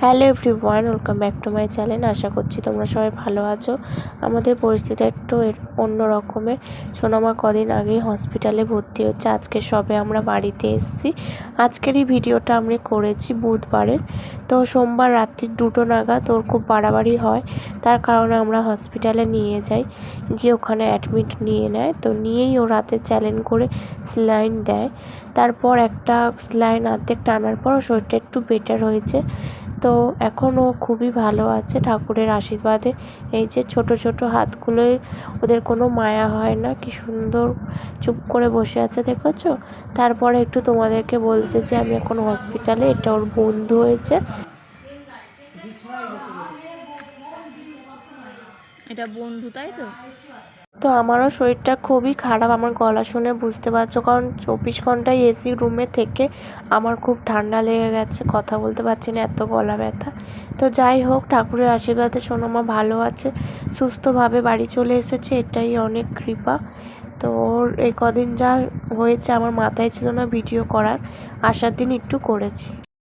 Hello everyone, welcome back to my channel. আশা করছি তোমরা সবাই ভালো আছো। আমাদের পরিস্থিতি একটু অন্য রকমের। সোনামা কদিন আগেই হসপিটালে ভর্তি হচ্ছে। আজকে সবে আমরা বাড়িতে এসেছি। আজকের এই ভিডিওটা আমি করেছি বুধবারের। তো সোমবার রাত্রি 2টো নাগাদ ওর খুব বাড়াবাড়ি হয়, তার কারণে আমরা হসপিটালে নিয়ে যাই, গিয়ে ওখানে অ্যাডমিট নিয়ে নেয়। তো নিয়েই ও রাতে চ্যালেঞ্জ করে স্যালাইন দেয়। তারপর একটা স্যালাইন অর্ধেক টানার পর শরীরটা একটু বেটার হয়েছে। তো এখন ও খুবই ভালো আছে ঠাকুরের আশীর্বাদে। এই যে ছোট ছোট হাতগুলোয় ওদের কোনো মায়া হয় না, কি সুন্দর চুপ করে বসে আছে দেখেছো। তারপরে একটু তোমাদেরকে বলছে যে আমি এখন হসপিটালে, এটা ওর বন্ধু হয়েছে। এটা বন্ধু, তাই তো? তো আমারও শরীরটা খুবই খারাপ, আমার গলা শুনে বুঝতে পারছো, কারণ 24 ঘন্টায় এসি রুমে থেকে আমার খুব ঠান্ডা লেগে গেছে, কথা বলতে পারছি না, এত গলা ব্যথা। তো যাই হোক, ঠাকুরের আশীর্বাদে সোনামা ভালো আছে, সুস্থভাবে বাড়ি চলে এসেছে, এটাই অনেক কৃপা। তো ওর এই কদিন যা হয়েছে আমার মাথায় ছিল না ভিডিও করার, আসার দিন একটু করেছি।